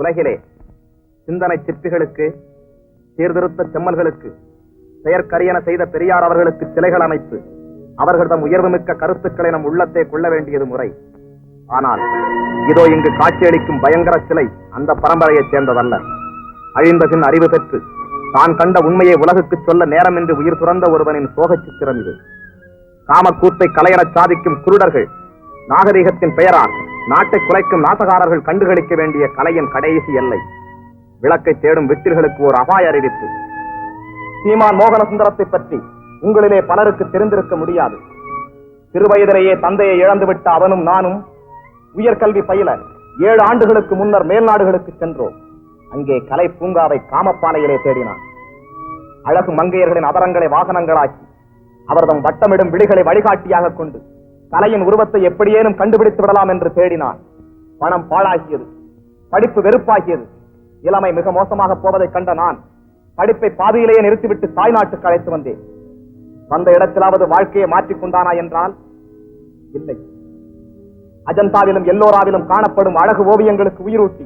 உலகிலே சிந்தனை சிற்பிகளுக்கு, சீர்திருத்த செம்மல்களுக்கு, செயற்கரியன செய்த பெரியார் அவர்களுக்கு சிலைகள் அமைத்து அவர்களிடம் உயர்வுமிக்க கருத்துக்களை நம் உள்ளத்தை கொள்ள வேண்டியது முறை. ஆனால் இதோ இங்கு காட்சியளிக்கும் பயங்கர சிலை அந்த பரம்பரையைச் சேர்ந்ததல்ல. அழிந்த பின் அறிவு பெற்று தான் கண்ட உண்மையை உலகுக்கு சொல்ல நேரமின்றி உயிர் துறந்த ஒருவனின் சோகச் சித்திரம் இது. காமக்கூத்தை கலையறச் சாதிக்கும் குருடர்கள், நாகரிகத்தின் பெயரால் நாட்டை குலைக்கும் நாசகாரர்கள் கண்டுகளிக்க வேண்டிய கலையின் கடைசி எல்லை. விளக்கை தேடும் விட்டில்களுக்கு ஒரு அபாய அறிவிப்பு. சீமான் மோகன சுந்தரத்தை பற்றி உங்களிலே பலருக்கு தெரிந்திருக்க முடியாது. சிறுவயதிலேயே தந்தையை இழந்துவிட்ட அவனும் நானும் உயர்கல்வி பயில 7 ஆண்டுகளுக்கு முன்னர் மேல்நாடுகளுக்கு சென்றோம். அங்கே கலை பூங்காவை காமப்பாலையிலே தேடினான். அழகு மங்கையர்களின் அதரங்களை வாகனங்களாக்கி அவர்தம் வட்டமிடும் விழிகளை வழிகாட்டியாக கொண்டு கலையின் உருவத்தை எப்படியேனும் கண்டுபிடித்து விடலாம் என்று தேடினான். பணம் பாழாகியது, படிப்பு வெறுப்பாகியது, இளமை மிக மோசமாக போவதை கண்ட நான் படிப்பை பாதியிலேயே நிறுத்திவிட்டு தாய்நாட்டுக்கு அழைத்து வந்தேன். வந்த இடத்திலாவது வாழ்க்கையை மாற்றிக்கொண்டானா என்றால் இல்லை. அஜந்தாவிலும் எல்லோராவிலும் காணப்படும் அழகு ஓவியங்களுக்கு உயிரூட்டி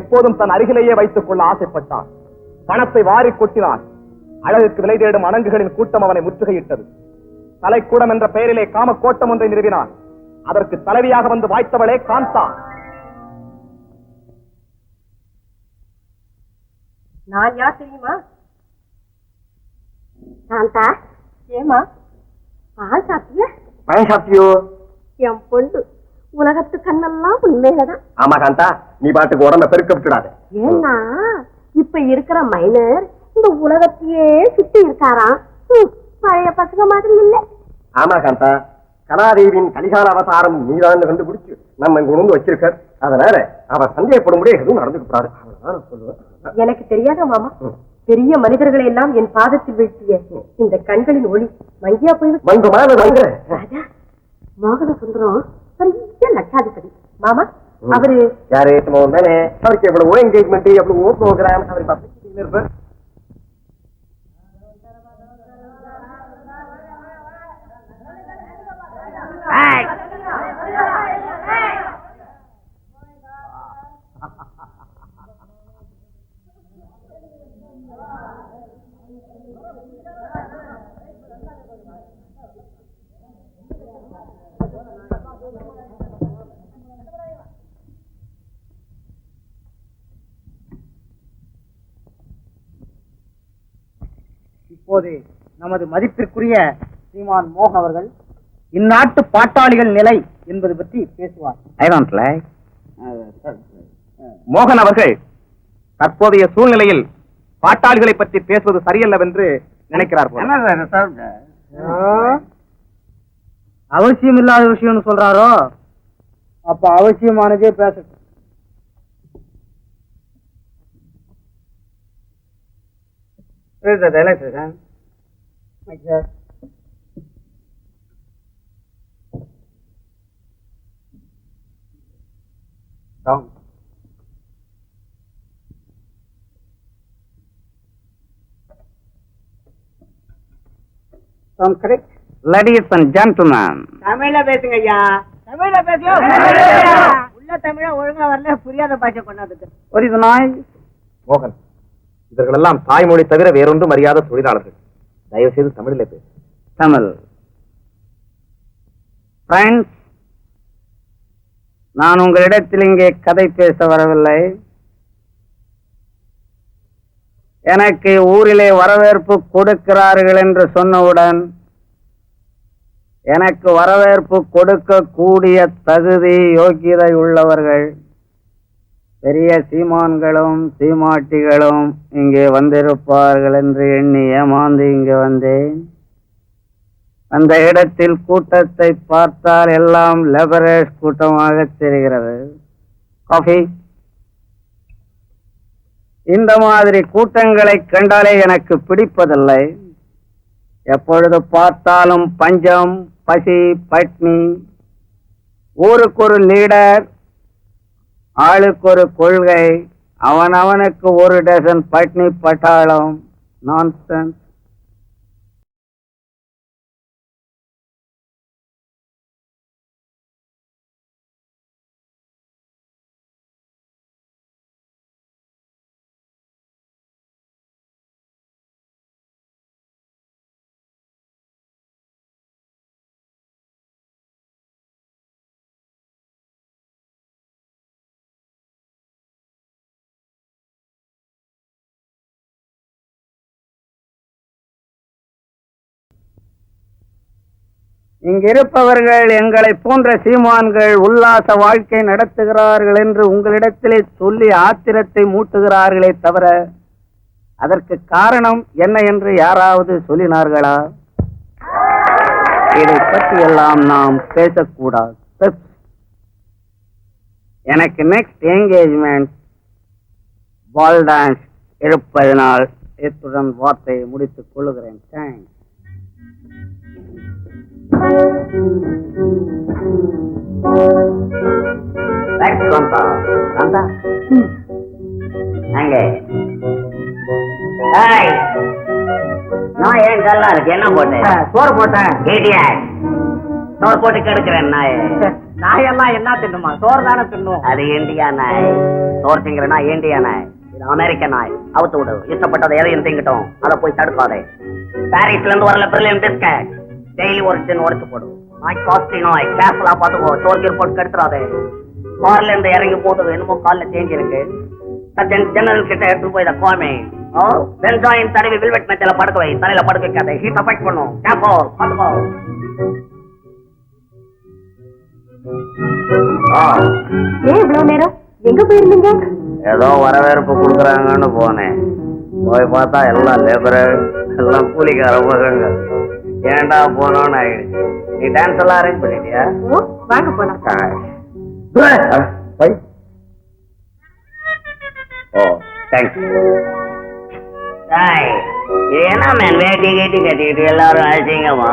எப்போதும் தன் அருகிலேயே வைத்துக் கொள்ள ஆசைப்பட்டான். பணத்தை வாரி கொட்டினான். அழகுக்கு விலை தேடும் அணங்குகளின் கூட்டம் அவனை முற்றுகையிட்டது. கலைக்கூடம் என்ற பெயரிலே காம கோட்டம் ஒன்றை நிறுவினான். அதற்கு தலைவியாக வந்து வாய்த்தவளே காந்தா. நான் யார் தெரியுமா? காந்தா. ஏமா பால் சாப்பிட்டியா? பழம் சாப்பிட்டியோ? என் பொண்ணு உலகத்து கண்ணெல்லாம் உண்மையிலதான். ஆமா காந்தா, நீ பாட்டுக்கு உடம்ப பெருக்க விட்டுடாத. ஏன்னா இப்ப இருக்கிற மைனர் இந்த உலகத்தையே சுத்தி இருக்காராம். பழைய பசங்க மாதிரி இல்ல. ஆமா காந்தா, கலாதேவியின் கலிகால அவதாரம் நீதான் கண்டுபிடிச்சு நம்ம இங்க கொண்டு வச்சிருக்க. அதனால அவ சந்தேகப்படும்படியே எதுவும் நடந்துக்கூடாது. எனக்கு தெரியாத மாமா, பெரிய மனிதர்களை எல்லாம் என் பாதத்தில் வீழ்த்திய இந்த கண்களின் ஒளி மங்கியா போய் ராஜா மோகன சுந்தரம் பெரிய லட்சாதிபதி. மாமா அவரு யாரு? அவருக்கு எவ்வளவோ என்கேஜ்மெண்ட், எவ்வளவோ ப்ரோக்ராம், அவர் இப்போது நமது மதிப்பிற்குரிய சீமான் மோகன் அவர்கள் இந்நாட்டு பாட்டாளிகள் நிலை என்பது பற்றி பேசுவார். மோகன் அவர்கள் தற்போதைய சூழ்நிலையில் பாட்டாளிகளை பற்றி பேசுவது சரியல்லவென்று நினைக்கிறார். அவசியம் இல்லாத விஷயம்னு சொல்றாரோ? அப்ப அவசியமானதே பேசட்டும். Ladies and gentlemen, தமிழ்ல பேசுங்க ஐயா. தமிழ்ல பேசியோ உள்ள தமிழ ஒழுங்கா வரல, புரியாத பாஷை கொண்டாந்துட்டு. what is the noise? மோகன், இவர்களெல்லாம் தாய்மொழி தவிர வேறொன்றும் அறியாத தொழிலாளர்கள். தயவு செய்து தமிழிலே பேசு. தமிழ். ஃப்ரெண்ட்ஸ், நான் உங்களிடத்தில் இங்கே கதை பேச வரவில்லை. எனக்கு ஊரிலே வரவேற்பு கொடுக்கிறார்கள் என்று சொன்னவுடன் எனக்கு வரவேற்பு கொடுக்கக்கூடிய தகுதி, யோக்கியதை உள்ளவர்கள் பெரிய சீமான்களும் சீமாட்டிகளும் இங்கே வந்திருப்பார்கள் என்று எண்ணி ஏமாந்து இங்கே வந்தேன். அந்த இடத்தில் கூட்டத்தை பார்த்தால் எல்லாம் லெபரேஜ் கூட்டமாக தெரிகிறது. காஃபி. இந்த மாதிரி கூட்டங்களை கண்டாலே எனக்கு பிடிப்பதில்லை. எப்பொழுது பார்த்தாலும் பஞ்சம், பசி, பட்னி, ஊருக்கு ஒரு லீடர், ஆளுக்கு ஒரு கொள்கை, அவனவனுக்கு ஒரு டசன் பட்னி பட்டாளம். நான்சென்ஸ். இங்கிருப்பவர்கள் எங்களை போன்ற சீமான்கள் உல்லாச வாழ்க்கை நடத்துகிறார்கள் என்று உங்களிடத்திலே சொல்லி ஆத்திரத்தை மூட்டுகிறார்களே தவிர அதற்கு காரணம் என்ன என்று யாராவது சொல்லினார்களா? இதை பற்றி எல்லாம் நாம் பேசக்கூடாது. எனக்கு நெக்ஸ்ட் என்கேஜ்மெண்ட் பால் டான்ஸ் இருப்பதனால் இத்துடன் வார்த்தையை முடித்துக் கொள்ளுகிறேன். தேங்க்ஸ். நான் ஏன் கல்லா இருக்கு? என்ன போட்டேன்? சோறு போட்டேன். கேட்டியா? சோறு போட்டு கெடுக்கிறேன் நாய். நாயெல்லாம் என்ன தின்னுமா? சோறு தானே தின்னும். அது இந்தியா நாய். சோறு திங்கிறனா இந்தியா நாய். இது அமெரிக்க நாய். அவுத்து விடு. இஷ்டப்பட்டதை எதையும் திங்கிட்டோம். அதை போய் தடுக்காதே. பாரிஸ்ல இருந்து வரல பிரில்லியன் பிஸ்கட். டெய்லி ஒரு டின் உடைச்சு போடும். நாய் காஸ்ட்லி நாய். கேர்ஃபுல்லா பாத்துக்கோ. சோறு போட்டு கெடுத்துறாதே. கார்ல இருந்து இறங்கி போது என்னமோ கால்ல சேஞ்ச் இருக்கு. ஜெனரல் கிட்ட எடுத்து போய் கோமே வெங்காயம் தடவி வில்வெட் மெத்தையில படுக்க வை. தலையில படுக்க வைக்காத. ஹீட் அஃபெக்ட் பண்ணும். கேப்போ பாத்துக்கோ. ஏன் இவ்வளவு நேரம் எங்க போயிருந்தீங்க? ஏதோ வரவேற்பு கொடுக்குறாங்கன்னு போனேன். போய் பார்த்தா எல்லாம் லேபர், எல்லாம் கூலிக்கார பசங்க. ஏன்டா போனோன்னு ஆயிடுச்சு. நீ டான்ஸ் எல்லாம் அரேஞ்ச் பண்ணிட்டியா? வாங்க போலாம். ஓ தேங்க்ஸ். என்ன மேன் வேட்டி கேட்டி கட்டிக்கிட்டு எல்லாரும் அழைச்சிங்கம்மா?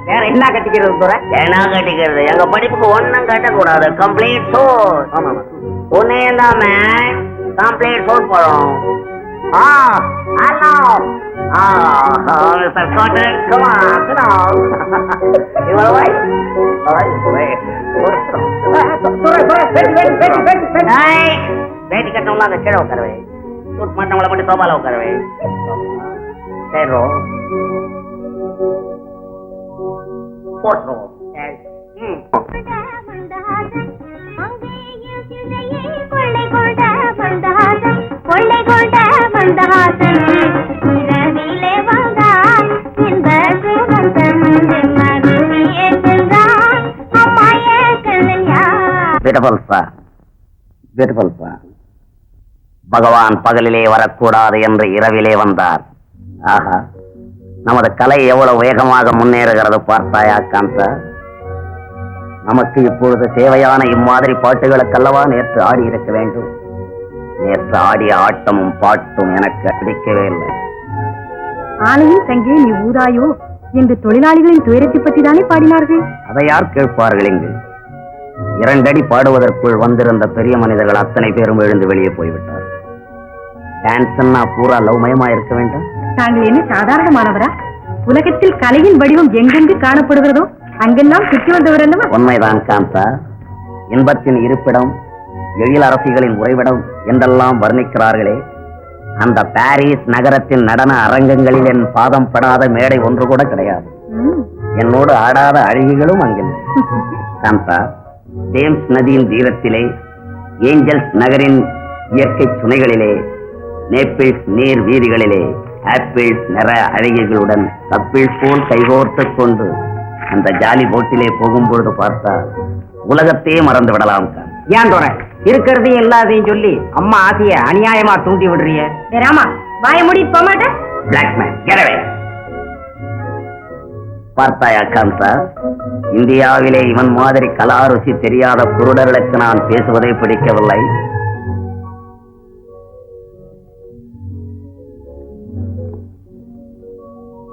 வேற என்ன கட்டிக்கிறது தூர? என்ன கட்டிக்கிறது? எங்க படிப்புக்கு ஒன்னும் கட்டக்கூடாது. கம்ப்ளீட் சோட். ஒன்னே தான் மேன். கம்ப்ளீட் சோட் போறோம். Hello mister Cotton, come on, sit down. You are right. வேட்டி கட்டணும்னா அந்த கீழே உட்காருவே. சூட் மாட்டவங்களை மட்டும் சோபால உட்காருவே. சரி போட்டுருவோம். பகவான் பகலிலே வரக்கூடாது என்று இரவிலே வந்தார். ஆஹா, நமது கலை எவ்வளவு வேகமாக முன்னேறுகிறது பார்த்தாயா காந்தா? நமக்கு இப்பொழுது தேவையான இம்மாதிரி பாட்டுகளுக்கல்லவா நேற்று ஆடி இருக்க வேண்டும். நேற்று ஆடிய ஆட்டமும் பாட்டும் எனக்கு பிடிக்கவே இல்லை. ஆலையும் தங்கே நீ ஊதாயோ என்று தொழிலாளிகளின் துயரத்தை பற்றி தானே பாடினார்கள். அதை யார் கேட்பார்கள்? இங்கு 2 அடி பாடுவதற்குள் வந்திருந்த பெரிய மனிதர்கள் அத்தனை பேரும் எழுந்து வெளியே போய்விட்டார். டான்ஸ்னா பூரா லவ்மயமா இருக்க வேண்டும். தாங்கள் என்ன சாதாரணமானவரா? உலகத்தில் கலையின் வடிவம் எங்கெங்கு காணப்படுகிறதோ அங்கெல்லாம் சுற்றி வந்தவர் அல்லவா? உண்மைதான் காந்தா. இன்பத்தின் இருப்பிடம், எழில் அரசிகளின் உறைவிடம் என்றெல்லாம் வர்ணிக்கிறார்களே, அந்த பாரிஸ் நகரத்தின் நடன அரங்கங்களில் என் பாதம் படாத மேடை ஒன்று கூட கிடையாது. என்னோடு ஆடாத அழகிகளும் அங்கில்லை. காந்தா, தேம்ஸ் நதியின் தீரத்திலே, ஏஞ்சல்ஸ் நகரின் இயற்கை சுனைகளிலே, நேப்பிள்ஸ் நீர் வீதிகளிலே ஆப்பிள்ஸ் நிற அழகிகளுடன் கப்பிள்ஸ் போல் கைகோர்த்துக் கொண்டு அந்த ஜாலி போட்டிலே போகும்பொழுது பார்த்தா உலகத்தையே மறந்து விடலாம். ஏன் தோற இருக்கிறதையும் எல்லாத்தையும் சொல்லி அம்மா ஆசைய அநியாயமா தூண்டி விடுறிய? ராமா, வாய மூடிட்டு போக மாட்டேன். பிளாக்மேன் கெரவே. பார்த்தாயா காந்தா, இந்தியாவிலே இவன் மாதிரி கலாருசி தெரியாத குருடர்களுக்கு நான் பேசுவதை பிடிக்கவில்லை.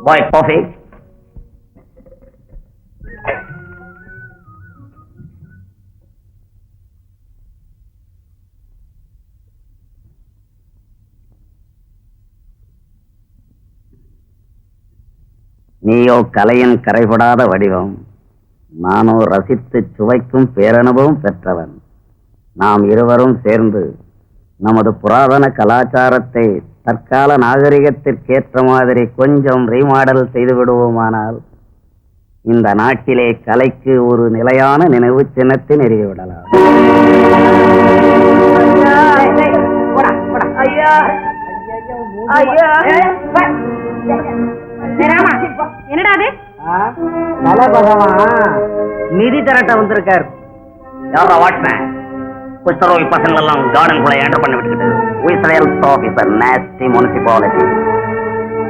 பாய் காஃபி. நீயோ கலையின் கரைபடாத வடிவம், நானோ ரசித்து சுவைக்கும் பேரனுபவம் பெற்றவன். நாம் இருவரும் சேர்ந்து நமது புராதன கலாச்சாரத்தை தற்கால நாகரிகத்திற்கேற்ற மாதிரி கொஞ்சம் ரீமாடல் செய்து விடுவோமானால் இந்த நாட்டிலே கலைக்கு ஒரு நிலையான நினைவு சின்னத்தை நிறுவிவிடலாம். என்னடா தல பகவான் நிதி திரட்ட வந்திருக்காரு. யாரா வாட்ச்மேன்? குஷ்டரோகி பசங்கள் எல்லாம் கார்டனுக்குள்ள என்டர் பண்ணி விட்டுக்கிட்டு ஆபீசர் நேஸ்டி முனிசிபாலிட்டி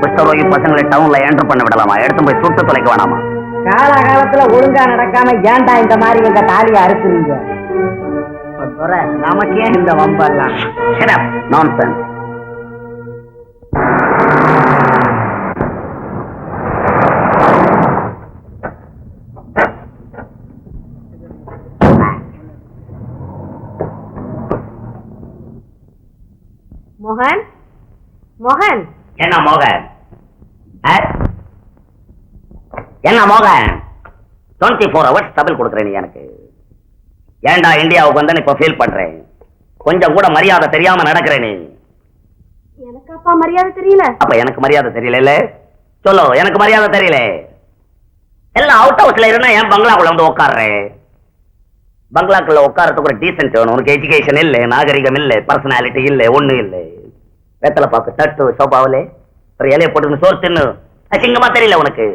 குஷ்டரோகி பசங்களை டவுன்ல என்டர் பண்ண விடலாமா? எடுத்து போய் சுட்டு தொலைக்க வேணாமா? காலகாலத்துல ஒழுங்கா நடக்காம ஏன்டா இந்த மாதிரி எங்க தாலியை அறுக்குறீங்க? நமக்கே இந்த வம்பெல்லாம். நான்சென்ஸ். மோகன், மோகன், என்ன மோகன்? என்ன மோகன்? 24 hours டபுள் கொடுக்குறேன் நீ எனக்கு. ஏன்டா இந்தியாவுக்கு வந்து இப்ப ஃபீல் பண்றேன். கொஞ்சம் கூட மரியாதை தெரியாம நடக்கிறேன் நீ. எனக்கு அப்பா மரியாதை தெரியல. அப்ப எனக்கு மரியாதை தெரியல. சொல்லு, எனக்கு மரியாதை தெரியல. எல்லாம் அவுட் ஹவுஸ்ல இருந்தா என் பங்களாக்குள்ள வந்து உட்கார்றேன். பங்களாக்குள்ள உட்காரத்துக்கு ஒரு டீசென்ட் வேணும். உனக்கு எஜுகேஷன் இல்ல, நாகரிகம் இல்ல, பர்சனாலிட்டி இல்ல, ஒண்ணு இல்ல. வெத்தலை பாக்கு தட்டு சோபாவிலே ஒரு இலையை போட்டு சோறு தின்னு அசிங்கமா தெரியல உனக்கு.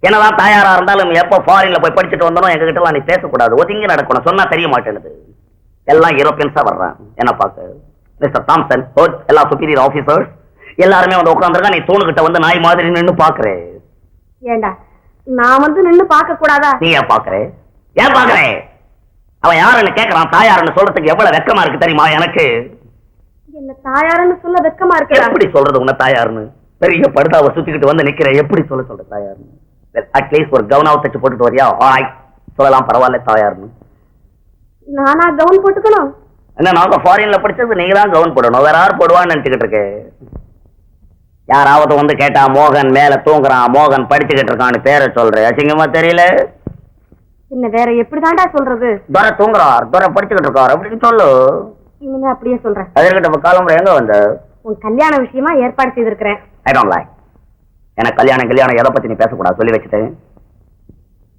என்னதான் தாயாரா இருந்தாலும் எப்போ ஃபாரின்ல போய் படிச்சுட்டு வந்தாலும் எங்க கிட்ட நீ பேசக்கூடாது, ஒதுங்கி நடக்கணும். சொன்னா தெரிய மாட்டேனுது. எல்லாம் யூரோப்பியன்ஸா வர்றான். என்ன பாக்க மிஸ்டர் தாம்சன், எல்லா சுப்பீரியர் ஆபீசர்ஸ் எல்லாருமே வந்து உட்காந்துருக்கா. நீ தூணுகிட்ட வந்து நாய் மாதிரி நின்னு பாக்குறேன். ஏண்டா நான் வந்து நின்னு பார்க்க கூடாதா? நீ ஏன் பாக்குறே? ஏன் பாக்குறே? அவன் யாருன்னு கேக்குறான். தாயாருன்னு சொல்றதுக்கு எவ்வளவு வெக்கமா இருக்கு தெரியுமா எனக்கு? என்ன தாயாருன்னு சொல்ல வெக்கமா இருக்கு. எப்படி சொல்றது உன்ன தாயாருன்னு? பெரிய படுதாவை சுத்திக்கிட்டு வந்து நிக்கிற. எப்படி சொல்ற தாயாருன்னு? அட்லீஸ்ட் ஒரு கவுனாவை தச்சு போட்டுட்டு வரியா? சொல்லலாம், பரவாயில்ல தாயாருன்னு. நானா கவுன் போட்டுக்கணும்? என்ன, நாங்க ஃபாரின்ல படிச்சது, நீங்க தான் கவுன் போடணும். வேற யார் போடுவான்னு நினைச்சுக்கிட்டு இருக்கு. யாராவது வந்து கேட்டா மோகன் மேல தூங்குறான், மோகன் படிச்சுக்கிட்டு இருக்கான்னு பேரை சொல்ற. அசிங்கமா தெரியல? என்ன வேற எப்படிதான்டா சொல்றது? துரை தூங்குறார், துரை படிச்சுக்கிட்டு இருக்கார் அப்படின்னு சொல்லு. இனிமே அப்படியே சொல்றேன். அதற்கிட்ட காலம்புற எங்க வந்த? உன் கல்யாண விஷயமா ஏற்பாடு செய்திருக்கிறேன். I don't like. எனக்கு கல்யாணம் எதை பத்தி நீ பேசக்கூடாது சொல்லி வச்சுட்டேன்.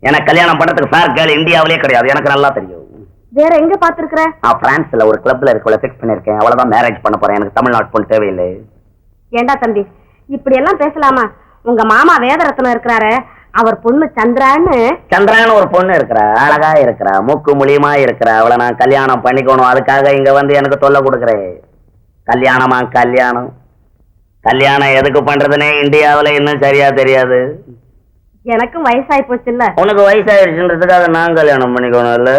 எனக்கு கல்யாணம் பண்றதுக்கு ஃபேர் கேர்ள் இந்தியாவிலே கிடையாது. எனக்கு நல்லா தெரியும். வேற எங்க பாத்துருக்கிற? நான் பிரான்ஸ்ல ஒரு கிளப்ல இருக்கவளை ஃபிக்ஸ் பண்ணிருக்கேன். அவ்வளவுதான் மேரேஜ் பண்ண போறேன். எனக்கு தமிழ்நாட்டு பொண்ணு தேவையில்லை. ஏண்டா தம்பி இப்படி எல்லாம் பேசலாமா? உங்க மாமா வேதரத்னம் இருக்கிறாரு, அவர் பொண்ணு சந்திரான்னு ஒரு பொண்ணு இருக்கிறா. அழகா இருக்கிறா, மூக்கு முழியமா இருக்கிறா. அவளை நான் கல்யாணம் பண்ணிக்கணும். அதுக்காக இங்க வந்து எனக்கு தொல்லை கொடுக்குறேன். கல்யாணமா கல்யாணம்? கல்யாணம் எதுக்கு பண்றதுன்னே இந்தியாவில இன்னும் சரியா தெரியாது. எனக்கும் வயசாயி போச்சு இல்ல? உனக்கு வயசாயிருச்சுன்றதுக்காக நான் கல்யாணம் பண்ணிக்கணும் இல்ல?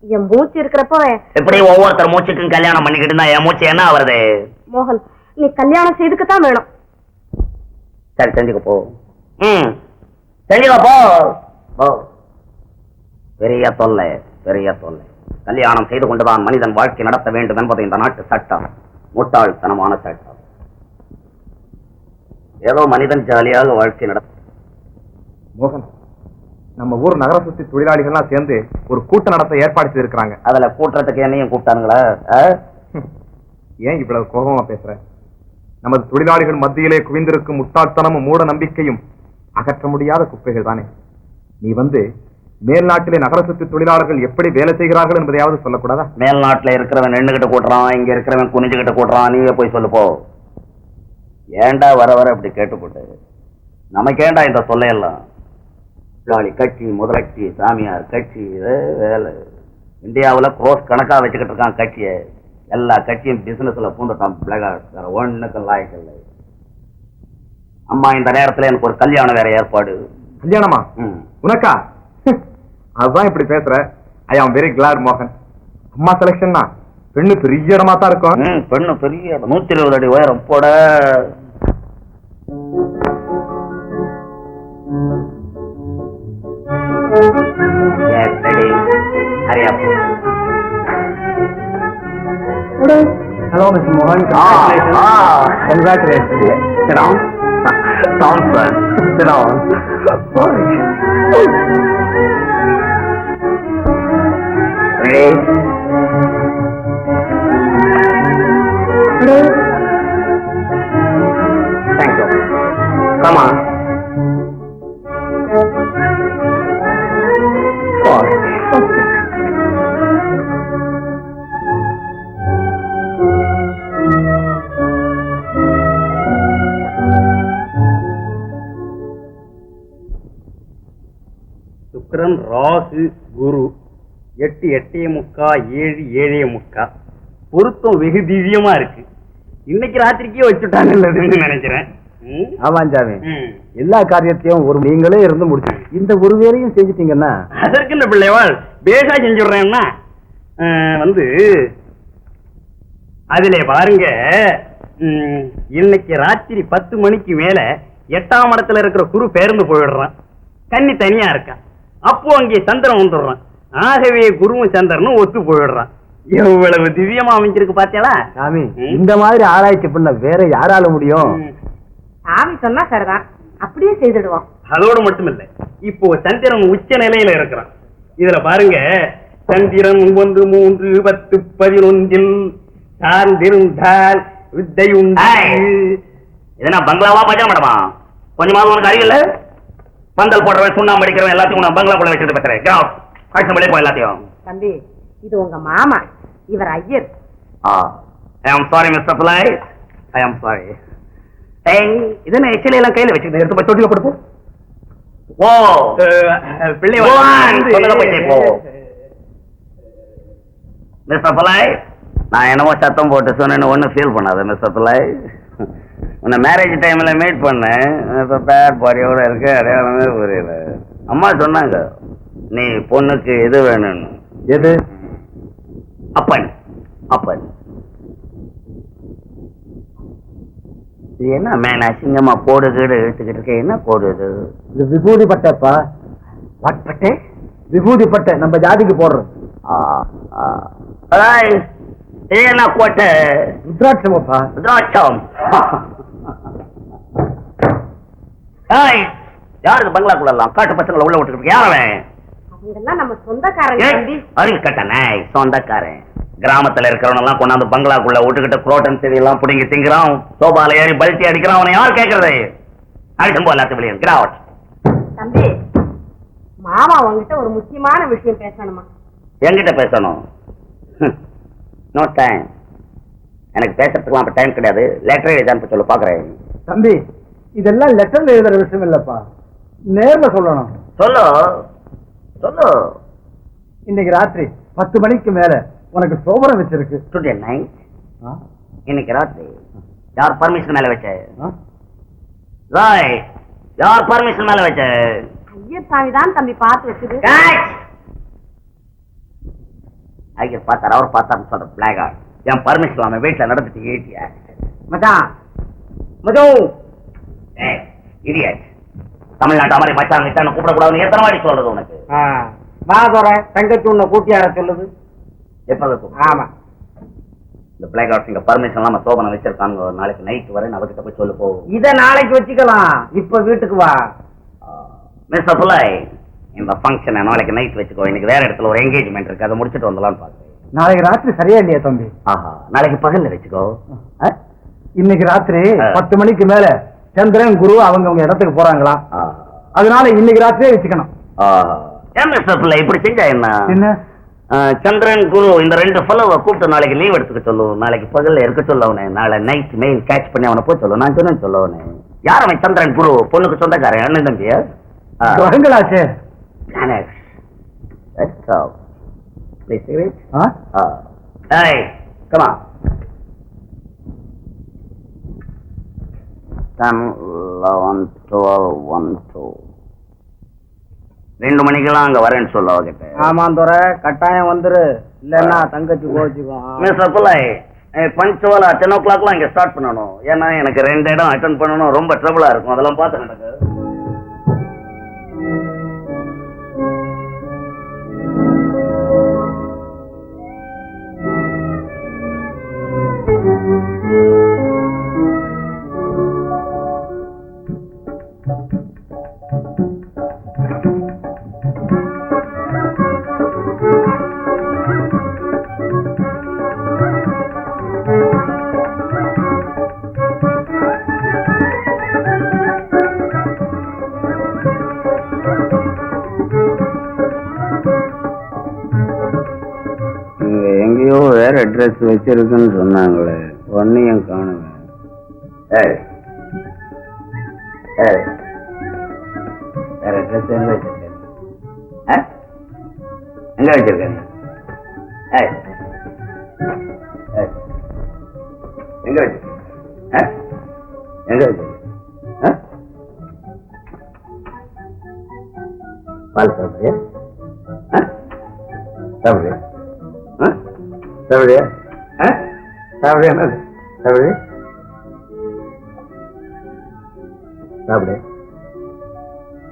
என் மூச்சு இருக்கிறப்போ எப்படி ஒவ்வொருத்தர் மூச்சுக்கும் கல்யாணம் பண்ணிக்கிட்டு இருந்தா என் மூச்சு என்ன ஆவறது? மோகன், நீ கல்யாணம் செய்துக்கத்தான் வேணும். சரி, செஞ்சுக்க போ. செஞ்சுக்க போ. பெரிய தொல்லை. கல்யாணம் செய்து கொண்டுதான் மனிதன் வாழ்க்கை நடத்த வேண்டும் என்பது இந்த நாட்டு சட்டம். முட்டாள்தனமான சட்டம். ஏதோ மனிதன் ஜாலியாக வாழ்க்கை நடத்த. மோகன், நம்ம ஊர் நகர சுத்தி தொழிலாளிகள்லாம் சேர்ந்து ஒரு கூட்டம் நடத்த ஏற்பாடு செய்திருக்கிறாங்க. அதுல கூட்டுறதுக்கு என்னையும் கூப்பிட்டானுங்களா? ஏன் இவ்வளவு கோபமா பேசுற? நமது தொழிலாளிகள் மத்தியிலே குவிந்திருக்கும் முட்டாள்தனமும் மூட நம்பிக்கையும் அகற்ற முடியாத குப்பைகள் தானே. நீ வந்து மேல்நாட்டிலே நகர சுத்தி தொழிலாளர்கள் எப்படி வேலை செய்கிறார்கள் என்பதையாவது சொல்லக்கூடாதா? மேல்நாட்டுல இருக்கிறவன் நின்னுகிட்டு கூட்டுறான், இங்க இருக்கிறவன் குனிஞ்சுகிட்டு கூட்டுறான். நீங்க போய் சொல்லு போ. ஏண்டா வர அப்படி கேட்டுப்போட்டு நமக்கேண்டா இந்த தொல்லையெல்லாம்? கட்சி, முதலட்சி, சாமியார் கட்சி, வேலை. இந்தியாவில் க்ரோஸ் கணக்கா வச்சுக்கிட்டு இருக்கான் கட்சியை. எல்லா கட்சியும் பிசினஸ்ல பூந்துட்டான். வேற ஒண்ணுக்கும் லாயக்கில்லை. அம்மா, இந்த நேரத்துல எனக்கு ஒரு கல்யாணம் வேற ஏற்பாடு. கல்யாணமா? உனக்கா? அதுதான் இப்படி பேசுற. ஐ ஆம் வெரி கிளாட் மோகன். அம்மா செலக்ஷன்னா பெண்ணு பெரிய இடமா தான் இருக்கும். பெண்ணு பெரிய 120 அடி உயரம் போட. Hello, Mr. Mohan. Congratulations. Sit down. Thompson. Sit down. Ready? Thank you. Come on. சந்திரன் ராகு குரு 8 8:45 7 7:45 பொருத்தம் வெகு திவ்யமா இருக்கு. இன்னைக்கு ராத்திரிக்கே வச்சுட்டாங்கன்னு நினைக்கிறேன். ஆமாம் சாமி, எல்லா காரியத்தையும் ஒரு நீங்களே இருந்து முடிச்சு இந்த ஒரு வேலையும் செஞ்சுட்டீங்கன்னா அதற்கு இந்த பிள்ளைவாள் பேசா செஞ்சுடுறேன்னா அதிலே பாருங்க. இன்னைக்கு ராத்திரி 10 மணிக்கு மேல 8ஆம் இடத்துல இருக்கிற குரு பேர்ந்து போயிடுறான். கன்னி தனியா இருக்கான். அப்போ அங்கே சந்திரன் வந்துடுறான். ஆகவே குருவும் சந்திரனும் ஒத்து போயிடுறான். எவ்வளவு திவ்யமா அமைஞ்சிருக்கு பாத்தியாளா சாமி? இந்த மாதிரி ஆராய்ச்சி பண்ண வேற யாரால முடியும்? சாமி சொன்னா சரிதான், அப்படியே செய்துடுவோம். அதோடு மட்டுமில்லை, இப்போ சந்திரன் உச்ச நிலையில இருக்கிறான். இதுல பாருங்க, சந்திரன் 1 3 10 11 சார்ந்திருந்தால் வித்தை உண்டு. இதனா பங்களாவா பஜா மேடமா? கொஞ்சமாவது உனக்கு அறிவில்ல? பந்தல் போடுறவன் சுண்ணாம்பு அடிக்கிறவன் எல்லாத்தையும் நான் பங்களாக்குள்ள வச்சிருந்து பேசுறேன். காட்சி போ எல்லாத்தையும். தம்பி, இது உங்க மாமா, இவர் ஐயர். ஐ am sorry mister புலை, I am sorry. இதனை எச்சில எல்லாம் கையில வச்சுக்கிட்டு எடுத்து போய் தொட்டில போட்டு போ. பிள்ளை மிஸ்டர் புலை, நான் என்னமோ சத்தம் போட்டு சொன்னேன்னு ஒன்னும் ஃபீல் பண்ணாத மிஸ்டர் புலை. உன்னை மேரேஜ் டைம்ல மீட் பண்ணேன். இப்ப பேட் பாடியோட இருக்கு, அடையாளமே புரியல. அம்மா சொன்னாங்க நீ பொண்ணுக்கு எது வேணும்னு. எது? அப்பன். அப்பன் இது என்ன மேன் அசிங்கமா போடு கீடு இழுத்துக்கிட்டு இருக்க? என்ன போடுது? இது விபூதி பட்டைப்பா. பட்டை? விபூதி பட்டை, நம்ம ஜாதிக்கு போடுறது. என்ன கோட்டை? ருத்ராட்சமப்பா. ருத்ராட்சம். யாருக்கு பங்களாக்குள்ளலாம் காட்டு பசங்களை உள்ள விட்டுக்கிட்டு யாரவன்? அவங்கெல்லாம் நம்ம சொந்தக்காரங்க. அறிவு கட்டணே, சொந்தக்காரன். கிராமத்துல இருக்கிறவன் எல்லாம் கொண்டாந்து பங்களாக்குள்ள விட்டுக்கிட்டு குரோட்டன் செடி எல்லாம் பிடிங்கி திங்கிறான். சோபால ஏறி பல்ட்டி அடிக்கிறான். அவனை யார் கேட்கறது? அடிச்சும் போல வெளியே கிராவட். தம்பி, மாமா உங்ககிட்ட ஒரு முக்கியமான விஷயம் பேசணுமா? என்கிட்ட பேசணும்? No time. எனக்கு பேசுறதுக்குலாம் அப்ப டைம் கிடையாது. லெட்டர் எழுதான்னு சொல்ல பாக்குறேன். தம்பி, இதெல்லாம் லெட்டர்ல எழுதுற விஷயம் இல்லப்பா, நேர்ல சொல்லணும். சொல்லு சொல்லு. இன்னைக்கு ராத்திரி 10 மணிக்கு மேல உனக்கு சோபனம் வச்சிருக்கு. Today night. இன்னைக்கு ராத்திரி யார் பர்மிஷன் மேல வச்ச? யார் பர்மிஷன் மேல வச்ச? ஐயர் சாமி தான் தம்பி பார்த்து வச்சது. ஐயர் பார்த்தார், அவர் பார்த்தாரு சொல்ற பிளாக் ஆர்ட். என் பர்மிஷன் அவன் வீட்டுல நடந்துட்டு ஏட்டியா மச்சான் மதோ இடியட். தமிழ்நாட்டு மாதிரி மச்சான் கிட்ட கூப்பிடக்கூடாதுன்னு எத்தனை வாடி சொல்றது உனக்கு? வாதோர தங்கச்சி உன்னை கூட்டியார சொல்லுது. எப்ப? ஆமா, இந்த பிளாக் ஆர்ட் இங்க பர்மிஷன் எல்லாம் சோபனை வச்சிருக்காங்க. நாளைக்கு நைட் வரை அவகிட்ட போய் சொல்லு போ. இத நாளைக்கு வச்சுக்கலாம், இப்ப வீட்டுக்கு வா. மிஸ்டர் புலை, இந்த ஃபங்க்ஷனை நாளைக்கு நைட் வச்சுக்கோ. இன்னைக்கு வேற இடத்துல ஒரு என்கேஜ்மெண்ட் இருக்கு, அதை முடிச்சுட்டு வந்துடலாம்னு பாக்குறேன். நாளைக்கு ராத்திரி சரியா இல்லையா தம்பி? ஆஹா, நாளைக்கு பகல்ல வச்சுக்கோ. இன்னைக்கு ராத்திரி 10 மணிக்கு மேல சந்திரன் குரு அவங்க இடத்துக்கு போறாங்களா, அதனால இன்னைக்கு ராத்திரியே வச்சுக்கணும். ஏன் மிஸ்டர் புலை இப்படி செஞ்சா என்ன? என்ன? சந்திரன் குரு இந்த 2 ஃபெலோவை கூப்பிட்டு நாளைக்கு லீவ் எடுத்துக்க சொல்லு. நாளைக்கு பகல்ல இருக்க சொல்ல அவனே. நாளை நைட் மெயில் கேட்ச் பண்ணி அவனை போய் சொல்லு. நான் சொன்னேன்னு சொல்ல அவனே. யார் அவன்? சந்திரன் குரு பொண்ணுக்கு சொந்தக்காரன், அண்ணன் தம்பியா? கிரகங்களாச்சே. Come on. 10, 11, 12, 1, 2. 2 மணிக்கெல்லாம் அங்க வரேன்னு சொல்ல அவகிட்ட. ஆமாந்தோர கட்டாயம் வந்துரு, இல்லன்னா தங்கச்சி கோச்சுக்கும். மிஸ்டர் புலை, பஞ்சுவலா 10 o'clockலாம் இங்க ஸ்டார்ட் பண்ணணும். ஏன்னா எனக்கு 2 இடம் அட்டென்ட் பண்ணணும், ரொம்ப ட்ரபிளா இருக்கும். அதெல்லாம் பார்த்து நடக்கு. எங்கேயோ வேற அட்ரஸ் வச்சிருக்குன்னு சொன்னாங்களே, ஒன்னையும் காணுவேன். வேற அட்ரஸ் எங்க வச்சிருக்கேன்? எங்க வச்சிருக்கேன்? எங்க வச்சிருக்கேன்? எங்க வச்சிருக்கேன்? பால் சாப்பிடுறியா? சாப்பிடுறியா? சாப்பிடுறியா? சாப்பிடுறியா? என்னது சாப்பிடு சாப்பிடு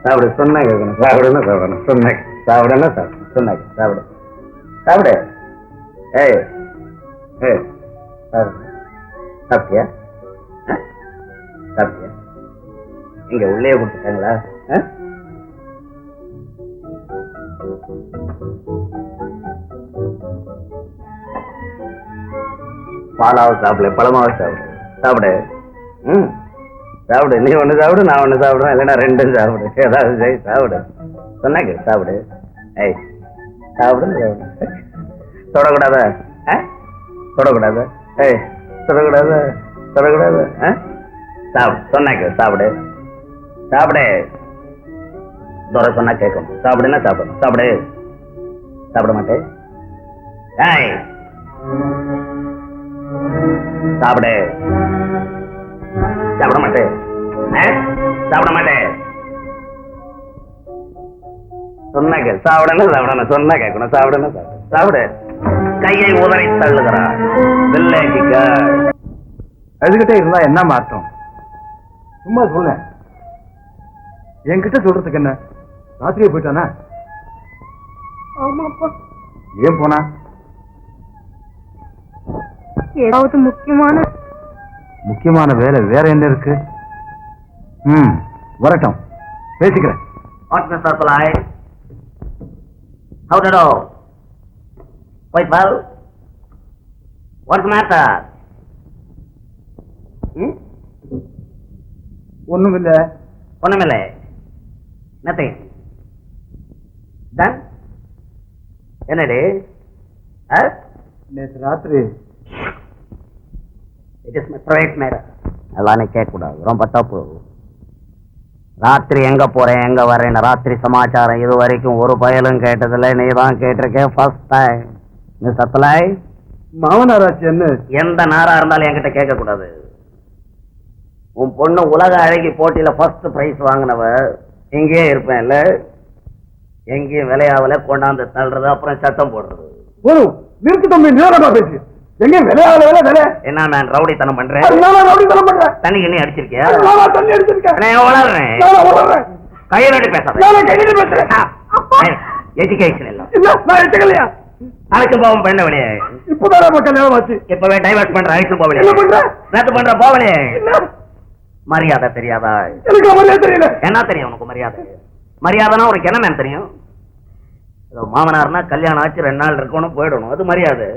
சாப்பிடு சொன்னா கேட்கணும். சாப்பிடுன்னு சாப்பிடணும். சொன்ன சாப்பிடுன்னா சாப்பிடணும். சொன்னா சாப்பிடு சாப்பிடு. ஏய் ஏய் சாப்பிடு. சாப்பிட்டியா? சாப்பிட்டியா? இங்க உள்ளே கொடுத்துட்டாங்களா? பாலாவது சாப்பிடல, பழமாவது சாப்பிடு. சாப்பிடு. சாப்பிடு. நீ ஒண்ணு சாப்பிடு, நான் ஒண்ணு சாப்பிடுவேன். இல்லைன்னா ரெண்டும் சாப்பிடு. ஏதாவது சரி சாப்பிடு. சொன்னாங்க சாப்பிடு. ஏய் சாப்பிடு. தொடக்கூடாத, தொடக்கூடாது. ஏய் தொடக்கூடாது, தொடக்கூடாது. சாப்பிடு. சொன்னாங்க சாப்பிடு. சாப்பிடு. தோற சொன்னா கேட்கணும். சாப்பிடுன்னா சாப்பிடணும். சாப்பிடு. சாப்பிட மாட்டேன். ஏய் சாப்பிடு. சாப்பிட மாட்டேன். சாப்பிட மாட்டேன். சொன்ன சாப்பிடணும். சாப்பிடணும். சொன்னா கேட்கணும். சாப்பிடணும். சாப்பிடு. கையை உதறி தள்ளுகிறார். அதுகிட்ட இருந்தா என்ன மாற்றம்? சும்மா சொல்ல. என்கிட்ட சொல்றதுக்கு என்ன? ராத்திரியே போயிட்டானா? ஆமாப்பா. ஏன் போனா? ஏதாவது முக்கியமான வேலை வேற என்ன இருக்கு? வரட்டும், பேசிக்கிறேன். What's the supply? How did all? Quite well? What's the matter? ஒண்ணுமில்ல. ஒண்ணுமில்லை. Nothing. Done? என்னடி? நேற்று ராத்திரி It is my private matter. அதெல்லாம் கேட்கக்கூடாது. ரொம்ப தப்பு. ராத்திரி எங்க போறேன் எங்க வரேன் ராத்திரி சமாச்சாரம் இது வரைக்கும் ஒரு பயலும் கேட்டதில்லை. நீ தான் கேட்டிருக்கேன் ஃபர்ஸ்ட் டைம். நீ சத்தலாய் மாமனாராச்சு என்ன? எந்த நாரா இருந்தாலும் என்கிட்ட கேட்க கூடாது. உன் பொண்ணு உலக அழகி போட்டியில ஃபர்ஸ்ட் பிரைஸ் வாங்கினவ. இங்கேயே இருப்பேன் இல்ல, எங்கேயும் விளையாவல கொண்டாந்து தள்ளுறது, அப்புறம் சத்தம் போடுறது. நிறுத்து தம்பி, நேரமா பேசு. எங்க விளையாவல விலை? என்ன நான் ரவுடித்தனம் பண்றேன்? தண்ணி கிண்ணி அடிச்சிருக்கியா? கையிலடி பேசாத. எஜுகேஷன் இல்ல. அழைச்சு போவோம் பெண்ண வழியே. இப்பவே டைவர்ஸ் பண்ற அழைச்சு போவலையே. நேத்து பண்ற போவலையே. மரியாதை தெரியாதா? என்ன தெரியும் உனக்கு மரியாதை? மரியாதைனா உனக்கு என்ன தெரியும்? மாமனார்னா கல்யாணம் ஆச்சு 2 நாள் இருக்கணும் போயிடணும், அது மரியாதை.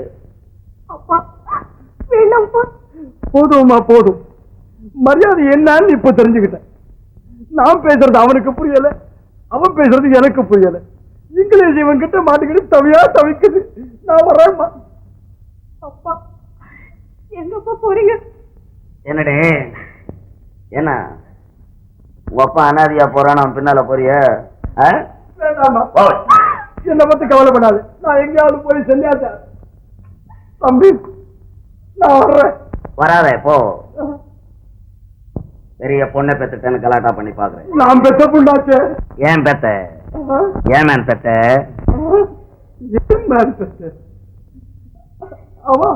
போதுமா போதும். மரியாதை என்னன்னு இப்ப தெரிஞ்சுக்கிட்டேன். நான் பேசுறது அவனுக்கு புரியல, அவன் பேசுறது எனக்கு புரியல. இங்கிலீஷ் இவன் கிட்ட மாட்டிக்கிட்டு தவியா தவிக்குது. நான் வரேன். அப்பா எங்கப்பா போறீங்க? என்னடே என்ன உங்க அப்பா அனாதியா போறான், அவன் பின்னால போறிய? என்ன பத்தி கவலைப்படாது. நான் எங்கேயாவது போய் செஞ்சாச்சா தம்பி, நான் வர்றேன். வராதே போ. பெரிய பொண்ணை பெத்துட்டேன்னு கலாட்டா பண்ணி பாக்குறேன். நான் பெத்த பொண்ணாச்சு. ஏன் பெத்த? ஏன் மேன் பெத்த? அவா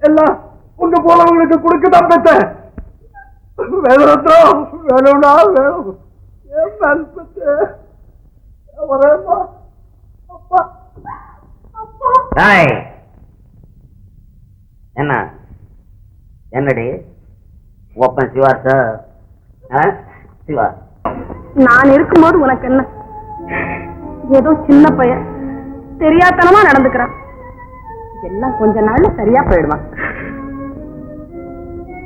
எல்லாம் உங்க போலவங்களுக்கு கொடுக்கதான் பெத்த. வேணும்னா வேணும். ஏன் மேன் பெத்த? வரேம்மா. அப்பா அப்பா. என்ன என்னடி ஒப்பன் சிவா சார்? சிவா நான் இருக்கும்போது உனக்கு என்ன? ஏதோ சின்ன பையன் தெரியாதனமா நடந்துக்கிறான். எல்லாம் கொஞ்ச நாள்ல சரியா போயிடுவான்.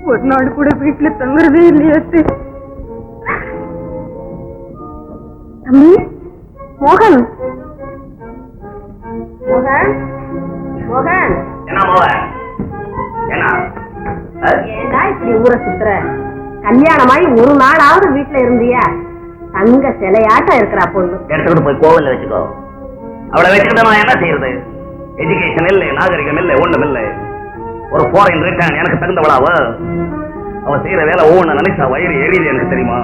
ஒரு நாள் கூட வீட்டுல தங்குறதே இல்லையே. தம்பி மோகன், மோகன், மோகன். என்ன மோகன்? என்ன ஏண்டா இப்படி ஊரை சுத்துற? கல்யாணமாயி ஒரு நாளாவது வீட்டுல இருந்தியா? தங்க சிலையாட்டம் இருக்கிறா பொண்ணு. எடுத்துக்கிட்டு போய் கோவில்ல வச்சுக்கோ. அவளை வச்சுக்கிட்டு நான் என்ன செய்யறது? எஜுகேஷன் இல்லை, நாகரிகம் இல்லை, ஒண்ணும் இல்லை. ஒரு ஃபாரின் ரிட்டர்ன் எனக்கு தகுந்தவளாவ. அவ செய்யற வேலை ஒவ்வொன்னு நினைச்சா வயிறு எரியுது, எனக்கு தெரியுமா?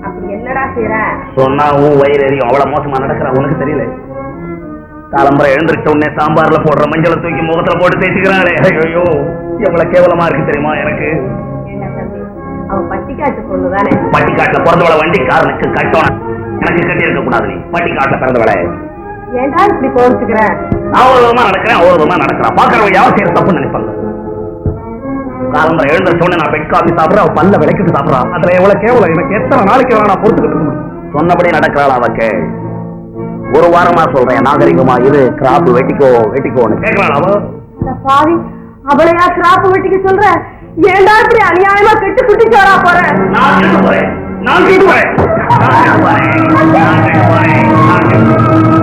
அப்படி என்னடா செய்யற? சொன்னா உன் வயிறு எரியும். அவ்வளவு மோசமா நடக்கிறா, உனக்கு தெரியல. காலம்பரை எழுந்திருச்ச உடனே சாம்பார்ல போடுற மஞ்சளை தூக்கி முகத்துல போட்டு தேய்ச்சிக்கிறாளே. ஐயோ, எவ்வளவு கேவலமா இருக்கு தெரியுமா எனக்கு? அவன் பட்டிக்காட்டு பொண்ணுதானே? பட்டிக்காட்டுல பிறந்தவளை வண்டிக்காரனுக்கு கட்டணும். எனக்கு கட்டி இருக்க கூடாது. நீ பட்டிக்காட்டுல பிறந்தவளை ஏன்டா இப்படி கோவிச்சுக்கிற? நான் ஒரு விதமா நடக்கிறேன், ஒரு விதமா நடக்கிறான். பாக்குறவங்க யாரும் செய்யற தப்புன்னு நினைப்பாங்க. காலம்பரை எழுந்திருச்ச உடனே நான் பெட் காஃபி சாப்பிடுறேன், அவ பல்ல விளக்கிட்டு சாப்பிடறான். அதுல எவ்வளவு கேவலம். எனக்கு எத்தனை நாளைக்கு நான் பொறுத்துக்கிட்டு இருக்கணும்? சொன்னபடி நடக்கிறாள் அவக்கு. ஒரு வாரமா சொல்றேன், நாகரிகமா இரு, கிராப் வெட்டிக்கோன்னு கேட்கிறாள் அவ. பாவி, அவளையா கிராப் வெட்டிக்க சொல்ற? ஏன்டா இப்படி அநியாயமா கெட்டு குட்டிச்சு வரா போற? நான் கேட்டு போறேன், நான் கேட்டு போறேன், நான் கேட்டு போறேன், நான் கேட்டு போறேன், நான் கேட்டு போறேன்.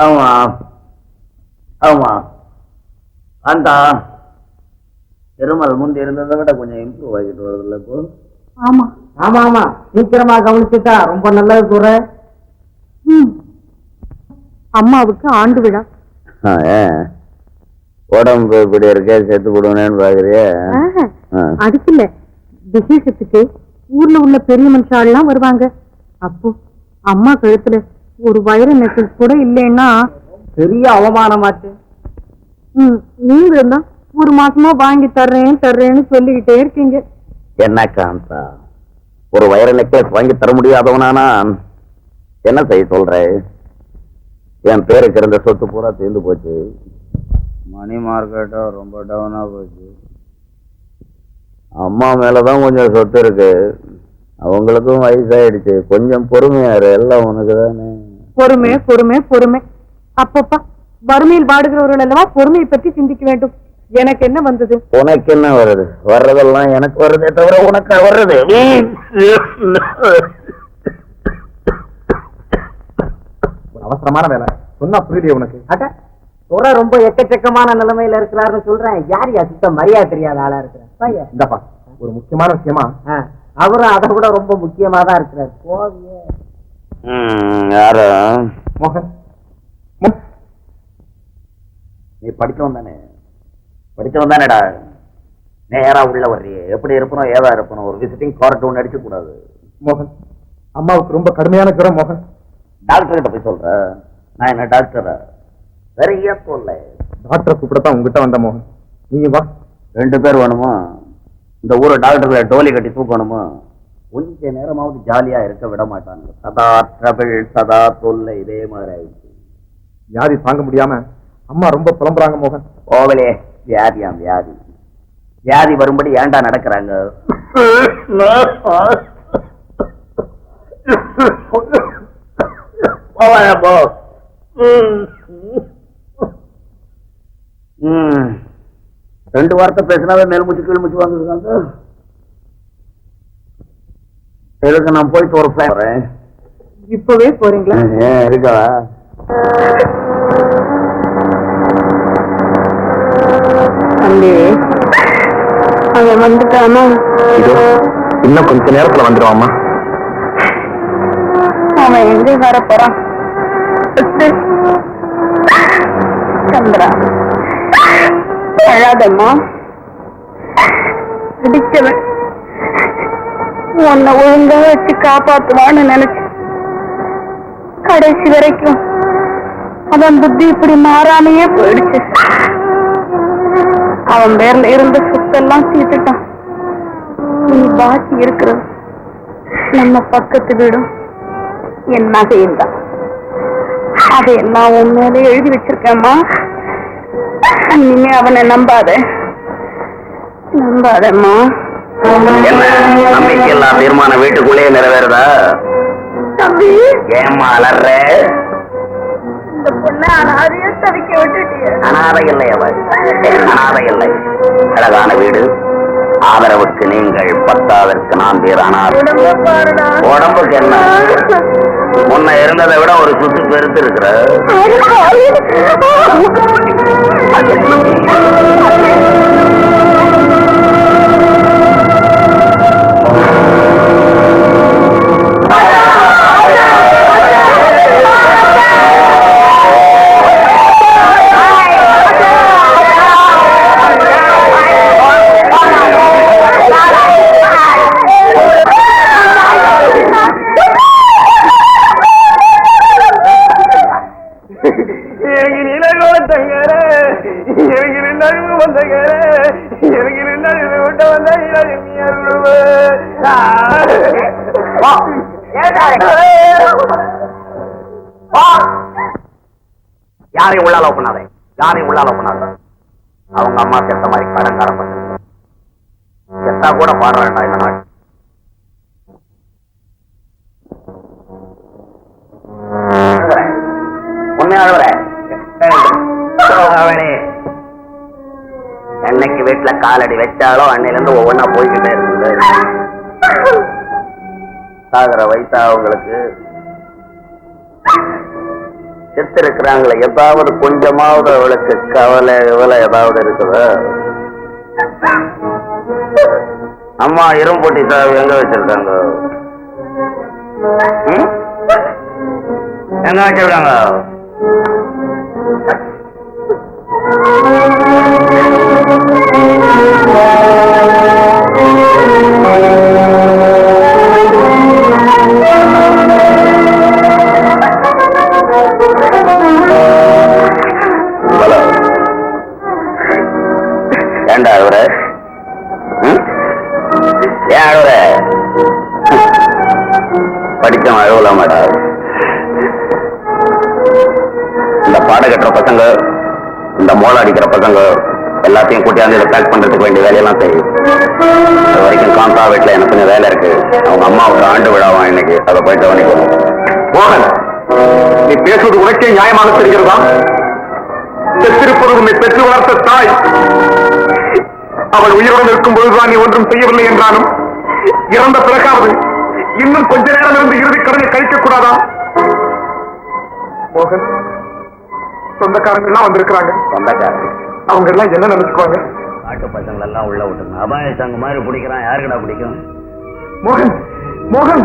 ஆமா ஆமா, அந்த திருமல் முந்தி இருந்ததை விட கொஞ்சம் இம்ப்ரூவ் ஆகிட்டு வருதுல்ல இப்போ? ஆமா ஆமா ஆமா, சீக்கிரமா கவனிச்சுட்டா ரொம்ப நல்லது கூற. அம்மாவுக்கு ஆண்டு விழா. உடம்பு இப்படி இருக்கே, செத்து போடுவேன்னு பாக்குறிய? அதுக்கு இல்ல, விசேஷத்துக்கு ஊர்ல உள்ள பெரிய மனுஷாலாம் வருவாங்க. அப்போ அம்மா கழுத்துல ஒரு வைர நெக்லஸ் கூட இல்லைன்னா பெரிய அவமானமாச்சு. நீங்க தான் ஒரு மாசமா வாங்கி தர்றேன்னு சொல்லிக்கிட்டே இருக்கீங்க. என்ன காந்தா, ஒரு வைர நெக்லஸ் வாங்கி தர முடியாதவனா நான்? என்ன செய்ய சொல்ற? என் பேருக்கு இருந்த சொத்து பூரா தீர்ந்து போச்சு. மணி மார்க்கெட்டோ ரொம்ப டவுனா போச்சு. அம்மா மேலதான் கொஞ்சம் சொத்து இருக்கு. அவங்களுக்கும் வயசாயிடுச்சு. கொஞ்சம் பொறுமையாரு, எல்லாம் உனக்கு தானே. பொறுமை பொறுமை பொறுமை. அப்பப்பா, வறுமையில் வாடுகிறவர்கள் அல்லவா பொறுமையை பற்றி சிந்திக்க வேண்டும். எனக்கு என்ன வந்தது? உனக்கு என்ன வருது? வர்றதெல்லாம் எனக்கு வருதே தவிர உனக்கு வர்றது. அவசரமான வேலை சொன்னா புரியலையே உனக்கு? அட, துறை ரொம்ப எக்கச்சக்கமான நிலைமையில இருக்கிறாருன்னு சொல்றேன். யார் யா சுத்த மரியாதை தெரியாத ஆளா இருக்கிறார்? இந்தப்பா ஒரு முக்கியமான விஷயமா. அவரும் அதை விட ரொம்ப முக்கியமா தான் இருக்கிறார். கோவிய யாரு? மோகன், நீ படிச்சவன் தானே? படிச்சவன் தானேடா. நேரா உள்ள வர்றியே. எப்படி இருப்பணும், ஏதா இருப்பணும்? ஒரு விசிட்டிங் கார்டு ஒன்று அடிக்க கூடாது. மோகன், அம்மாவுக்கு ரொம்ப கடுமையான ஜுரம். மோகன், டாக்டர் கிட்ட போய் சொல்ற. நான் என்ன டாக்டரா? நிறைய சொல்ல. டாக்டரை கூப்பிடத்தான் உங்ககிட்ட வந்த மோகன். நீ வா. 2 பேர் வேணுமா? இந்த ஊரை டாக்டர்களை டோலி கட்டி தூக்கணுமா? கொஞ்ச நேரமாவது ஜாலியா இருக்க விட மாட்டாங்க. சதா ட்ரபிள், சதா தொல்லை, இதே மாதிரி ஆயிடுச்சு. வியாதி தாங்க முடியாம அம்மா ரொம்ப புலம்புறாங்க மோகன். ஓவலே, வியாதியாம் வியாதி. வியாதி வரும்படி ஏண்டா நடக்கிறாங்க? ரெண்டு வார்த்தை பேசினாவே மேல் மூச்சு கீழ் மூச்சு வாங்கிருக்காங்க. எதுக்கு நான் போயிட்டு ஒரு போறேன். இப்பவே போறீங்களா? இருக்கா? தம்பி, அவன் வந்துட்டானா? இதோ இன்னும் கொஞ்ச நேரத்துல வந்துடுவாமா. அவன் எங்க வர போறான்? சந்திரா, அழாதம்மா. பிடிச்சவன் உன்னை ஒழுங்கா வச்சு காப்பாத்துவான்னு நினைச்சு கடைசி வரைக்கும் அவன் புத்தி இப்படி மாறாமையே போயிடுச்சு. அவன் பேர்ல இருந்த சொத்தெல்லாம் தீட்டுட்டான். நீ பாக்கி இருக்கிறது நம்ம பக்கத்து வீடும் என் நகையும் தான். அதையெல்லாம் உன் மேலே எழுதி வச்சிருக்கேம்மா. நீங்க அவனை நம்பாதம்மா. என்ன நம்பிக்கை எல்லாம் தீர்மானம் வீட்டுக்குள்ளேயே நிறைவேறுதா? தம்பி, ஏம்மா அலர்ற? இந்த பொண்ணை அனாதையா தவிக்க விட்டுட்டிய. அனாதை இல்லை அவள், அனாதை இல்லை. அழகான வீடு, ஆதரவுக்கு நீங்கள், பத்தாவிற்கு நான் பேர் அனாதை. உடம்புக்கு என்ன, முன்ன இருந்ததை விட ஒரு சுத்து பெருத்து இருக்கிற. யாரையும் உள்ளால பண்ணாதே, யாரையும் உள்ளால பண்ணாத. அவங்க அம்மா செத்த மாதிரி கடங்கார பசங்க செத்தா கூட பாடுறாண்டா இந்த நாள். என்னைக்கு வீட்டுல காலடி வச்சாலோ அன்னையில இருந்து ஒவ்வொன்னா போய்கிட்டே இருக்குது. சாகர வயசா அவங்களுக்கு செத்து இருக்கிறாங்களே, ஏதாவது கொஞ்சமாவது அவளுக்கு கவலை கவலை ஏதாவது இருக்குது. அம்மா இரும்பொட்டி சாவி எங்க வச்சிருக்காங்க? எங்க வச்சிருக்காங்க? ஏண்டா அழுவுற? ஏன் அழுவுற? படிச்சவன் அழுவலாமாடா? இந்த பாட கட்டுற பசங்க, இந்த மோள அடிக்கிற பசங்க எல்லாத்தையும் கூட்டியாந்து இதை பேக் பண்றதுக்கு வேண்டிய வேலையெல்லாம் தெரியும். அது வரைக்கும் காந்தா வீட்டுல எனக்கு கொஞ்சம் வேலை இருக்கு. அவங்க அம்மாவுக்கு ஆண்டு விழாவான் இன்னைக்கு, அதை போயிட்டு கவனிக்கணும். மோகன், நீ பேசுவது உனக்கே நியாயமாக தெரிகிறதா? செத்திருப்பது உன்னை பெற்று வளர்த்த தாய். அவள் உயிருடன் இருக்கும் பொழுதுதான் நீ ஒன்றும் செய்யவில்லை என்றாலும், இறந்த பிறகாவது இன்னும் கொஞ்ச நேரம் இருந்து இறுதி கடனை கழிக்க கூடாதா? மோகன், சொந்தக்காரங்க எல்லாம் வந்திருக்கிறாங்க. சொந்தக்காரங்க அவங்க எல்லாம் என்ன நினைச்சுக்குவாங்க? காட்டு பசங்க எல்லாம் உள்ள விட்டுருங்க. அபாய சங்க மாதிரி பிடிக்கிறான், யாருக்கடா பிடிக்கும்? மோகன், மோகன்,